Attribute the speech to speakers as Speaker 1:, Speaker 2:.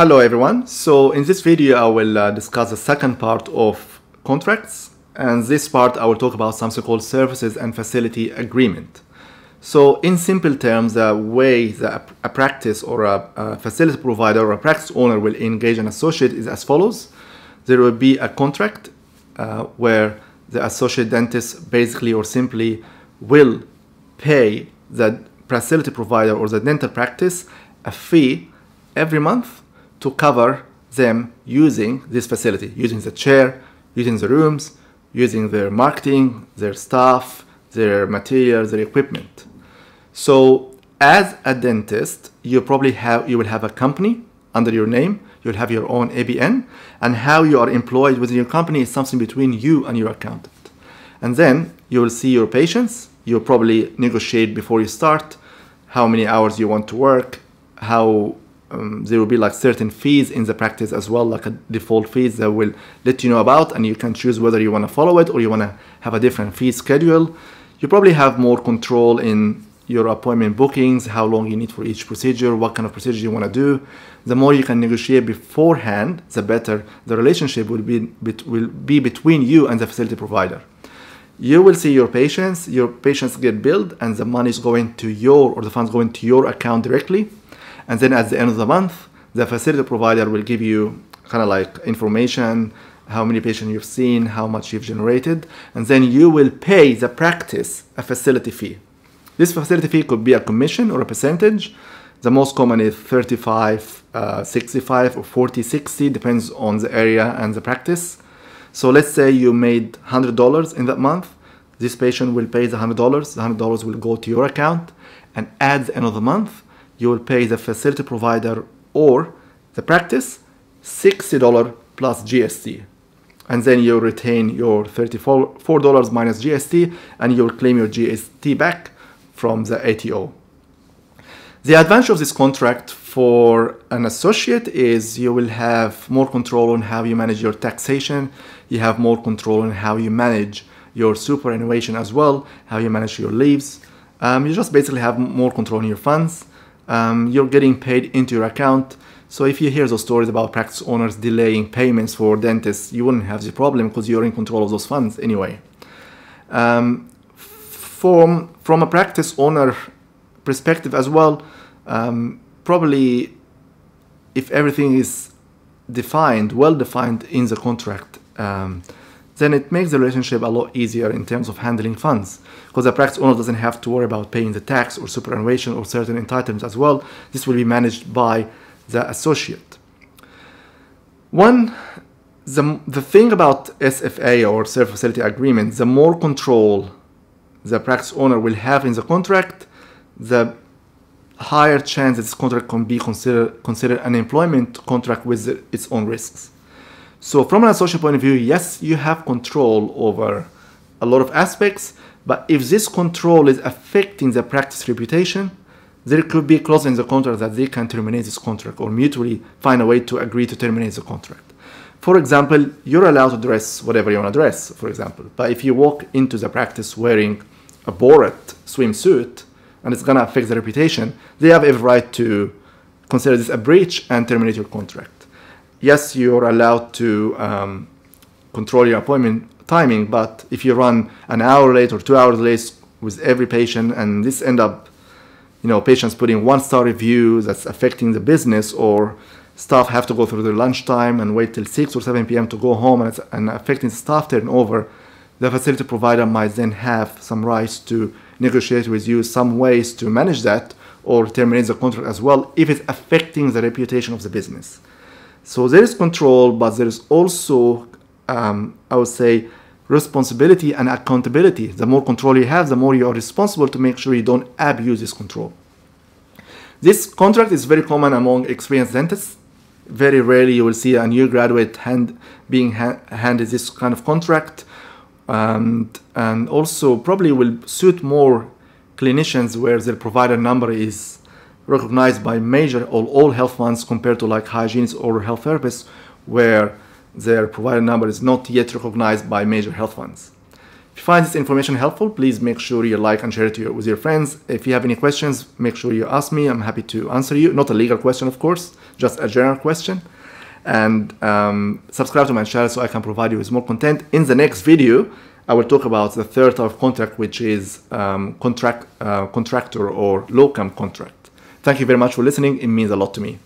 Speaker 1: Hello everyone. So in this video I will discuss the second part of contracts, and this part I will talk about something called services and facility agreement. So in simple terms, the way that a practice or a facility provider or a practice owner will engage an associate is as follows. There will be a contract where the associate dentist basically or simply will pay the facility provider or the dental practice a fee every month to cover them using this facility, using the chair, using the rooms, using their marketing, their staff, their materials, their equipment. So as a dentist, you will have a company under your name, you'll have your own ABN, and how you are employed within your company is something between you and your accountant. And then you will see your patients, you'll probably negotiate before you start how many hours you want to work, how there will be like certain fees in the practice as well, like a default fees that will let you know about, and you can choose whether you want to follow it or you want to have a different fee schedule. You probably have more control in your appointment bookings, how long you need for each procedure, what kind of procedure you want to do. The more you can negotiate beforehand, the better the relationship will be between you and the facility provider. You will see your patients get billed, and the money is going to the funds going to your account directly. And then at the end of the month, the facility provider will give you kind of like information, how many patients you've seen, how much you've generated, and then you will pay the practice a facility fee. This facility fee could be a commission or a percentage. The most common is 35, 65, or 40, 60, depends on the area and the practice. So let's say you made $100 in that month. This patient will pay the $100. The $100 will go to your account, and at the end of the month, you will pay the facility provider or the practice $60 plus GST. And then you retain your $34 minus GST, and you will claim your GST back from the ATO. The advantage of this contract for an associate is you will have more control on how you manage your taxation. You have more control on how you manage your superannuation as well, how you manage your leaves. You just basically have more control on your funds. You're getting paid into your account. So if you hear those stories about practice owners delaying payments for dentists, you wouldn't have the problem because you're in control of those funds anyway. From a practice owner perspective as well, probably if everything is well defined in the contract, then it makes the relationship a lot easier in terms of handling funds, because the practice owner doesn't have to worry about paying the tax or superannuation or certain entitlements as well. This will be managed by the associate. The thing about SFA or Service Facility Agreement, the more control the practice owner will have in the contract, the higher chance that this contract can be considered an employment contract with its own risks. So from an associate point of view, yes, you have control over a lot of aspects, but if this control is affecting the practice reputation, there could be a clause in the contract that they can terminate this contract or mutually find a way to agree to terminate the contract. For example, you're allowed to dress whatever you want to dress, for example, but if you walk into the practice wearing a Borat swimsuit and it's going to affect the reputation, they have every right to consider this a breach and terminate your contract. Yes, you're allowed to control your appointment timing, but if you run an hour late or 2 hours late with every patient, and this end up, patients putting 1-star reviews that's affecting the business, or staff have to go through their lunchtime and wait till 6 or 7 p.m. to go home, and affecting staff turnover, the facility provider might then have some rights to negotiate with you some ways to manage that or terminate the contract as well if it's affecting the reputation of the business. So there is control, but there is also, I would say, responsibility and accountability. The more control you have, the more you are responsible to make sure you don't abuse this control. This contract is very common among experienced dentists. Very rarely you will see a new graduate being handed this kind of contract, and also probably will suit more clinicians where their provider number is recognized by major or all health funds compared to like hygienists or health therapists where their provider number is not yet recognized by major health funds. If If you find this information helpful, please make sure you like and share it with your friends. If you have any questions, make sure you ask me. I'm happy to answer you. Not a legal question, of course, just a general question. And subscribe to my channel so I can provide you with more content. In the next video, I will talk about the third type of contract, which is contractor or locum contract. Thank you very much for listening. It means a lot to me.